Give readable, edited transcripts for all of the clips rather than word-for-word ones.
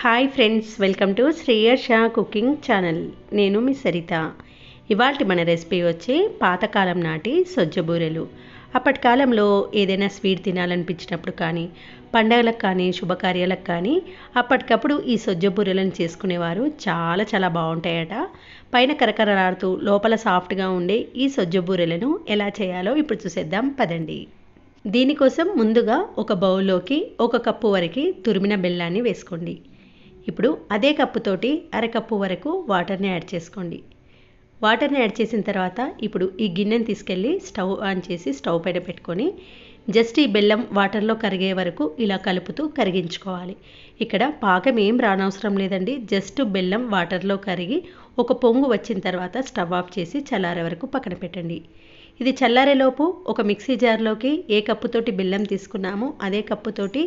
Hi friends, welcome to Shreyarsha cooking channel. నేను మీ సరిత. ఇవాల్టి మన రెసిపీ వచ్చి పాతకాలం నాటి సొజ్జ బూరెలు. అప్పటి కాలంలో ఏదైనా స్వీట్ తినాలనిపించినప్పుడు కానీ, పండగలకు కానీ, శుభకార్యాలకు కానీ అప్పటికప్పుడు ఈ సొజ్జ బూరెలను చేసుకునేవారు. చాలా చాలా బాగుంటాయట. పైన కరకరలాడుతూ లోపల సాఫ్ట్గా ఉండే ఈ సొజ్జ బూరెలను ఎలా చేయాలో ఇప్పుడు చూసేద్దాం పదండి. దీనికోసం ముందుగా ఒక బౌల్లోకి 1 కప్పు వరకు తురిమిన బెల్లాన్ని వేసుకోండి. ఇప్పుడు అదే కప్పుతోటి అరకప్పు వరకు వాటర్ని యాడ్ చేసుకోండి. వాటర్ని యాడ్ చేసిన తర్వాత ఇప్పుడు ఈ గిన్నెని తీసుకెళ్ళి స్టవ్ ఆన్ చేసి స్టవ్ పైన పెట్టుకొని జస్ట్ ఈ బెల్లం వాటర్లో కరిగే వరకు ఇలా కలుపుతూ కరిగించుకోవాలి. ఇక్కడ పాకం ఏం రానవసరం లేదండి. జస్ట్ బెల్లం వాటర్లో కరిగి ఒక పొంగు వచ్చిన తర్వాత స్టవ్ ఆఫ్ చేసి చల్లారే వరకు పక్కన పెట్టండి. ఇది చల్లారేలోపు ఒక మిక్సీ జార్లోకి ఏ కప్పుతోటి బెల్లం తీసుకున్నామో అదే కప్పుతోటి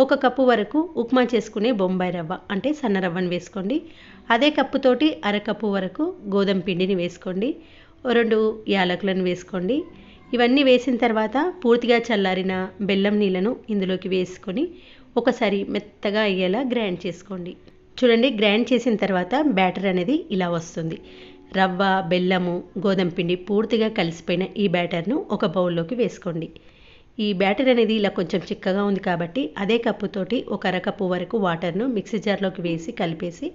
1 కప్పు వరకు ఉప్మా చేసుకునే బొంబాయి రవ్వ అంటే సన్న రవ్వను వేసుకోండి. అదే కప్పుతోటి అరకప్పు వరకు గోధుమ పిండిని వేసుకోండి. 2 యాలకులను వేసుకోండి. ఇవన్నీ వేసిన తర్వాత పూర్తిగా చల్లారిన బెల్లం నీళ్ళను ఇందులోకి వేసుకొని ఒకసారి మెత్తగా అయ్యేలా గ్రైండ్ చేసుకోండి. చూడండి, గ్రైండ్ చేసిన తర్వాత బ్యాటర్ అనేది ఇలా వస్తుంది. రవ్వ, బెల్లము, గోధుమ పిండి పూర్తిగా కలిసిపోయిన ఈ బ్యాటర్ను ఒక బౌల్లోకి వేసుకోండి. ఈ బ్యాటర్ అనేది ఇలా కొంచెం చిక్కగా ఉంది కాబట్టి అదే కప్పుతోటి ఒక అరకప్పు వరకు వాటర్ను మిక్సీ జార్లోకి వేసి కలిపేసి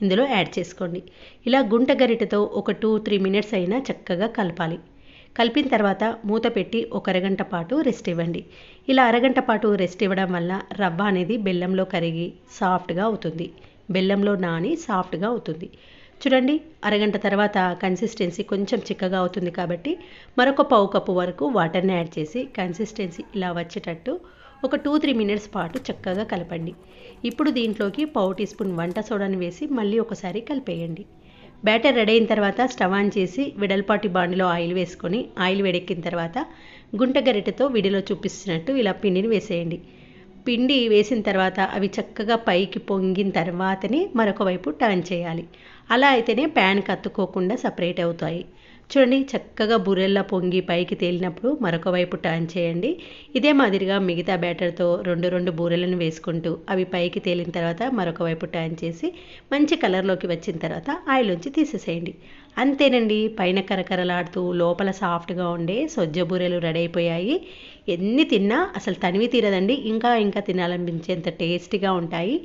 ఇందులో యాడ్ చేసుకోండి. ఇలా గుంట గరిటెతో ఒక 2-3 మినిట్స్ అయినా చక్కగా కలపాలి. కలిపిన తర్వాత మూత పెట్టి ఒక అరగంట పాటు రెస్ట్ ఇవ్వండి. ఇలా అరగంట పాటు రెస్ట్ ఇవ్వడం వల్ల రవ్వ అనేది బెల్లంలో కరిగి సాఫ్ట్గా అవుతుంది. బెల్లంలో నాని సాఫ్ట్గా అవుతుంది. చూడండి, అరగంట తర్వాత కన్సిస్టెన్సీ కొంచెం చిక్కగా అవుతుంది కాబట్టి మరొక 1/2 కప్పు వరకు వాటర్ని యాడ్ చేసి కన్సిస్టెన్సీ ఇలా వచ్చేటట్టు ఒక 2-3 మినిట్స్ పాటు చక్కగా కలపండి. ఇప్పుడు దీంట్లోకి 1/2 టీ స్పూన్ వంట సోడాని వేసి మళ్ళీ ఒకసారి కలిపేయండి. బ్యాటర్ రెడీ అయిన తర్వాత స్టవ్ ఆన్ చేసి వెడల్పాటి బాండిలో ఆయిల్ వేసుకొని ఆయిల్ వేడెక్కిన తర్వాత గుంట గరిటెతో వీడియోలో చూపిస్తున్నట్టు ఇలా పిండిని వేసేయండి. పిండి వేసిన తర్వాత అవి చక్కగా పైకి పొంగిన తర్వాతనే మరొక వైపు టర్న్ చేయాలి. అలా అయితేనే ప్యాన్కి అతుక్కోకుండా సపరేట్ అవుతాయి. చూడండి, చక్కగా బూరెల్లా పొంగి పైకి తేలినప్పుడు మరొక వైపు టర్న్ చేయండి. ఇదే మాదిరిగా మిగతా బ్యాటర్తో 2 బూరెలను వేసుకుంటూ అవి పైకి తేలిన తర్వాత మరొక వైపు టర్న్ చేసి మంచి కలర్లోకి వచ్చిన తర్వాత ఆయిల్ నుంచి తీసేసేయండి. అంతేనండి, పైన కరకరలాడుతూ లోపల సాఫ్ట్గా ఉండే సొజ్జ బూరెలు రెడీ అయిపోయాయి. ఎన్ని తిన్నా అసలు తనివి తీరదండి. ఇంకా తినాలనిపించేంత టేస్టీగా ఉంటాయి.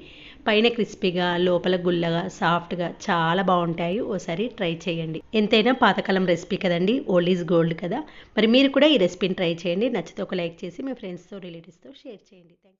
పైన క్రిస్పీగా, లోపల గుల్లగా, సాఫ్ట్గా చాలా బాగుంటాయి. ఓసారి ట్రై చేయండి. ఎంతైనా పాతకాలం రెసిపీ కదండి, ఓల్డ్ ఈజ్ గోల్డ్ కదా. మరి మీరు కూడా ఈ రెసిపీని ట్రై చేయండి. నచ్చితే ఒక లైక్ చేసి మీ ఫ్రెండ్స్తో, రిలేటివ్స్తో షేర్ చేయండి. థ్యాంక్స్.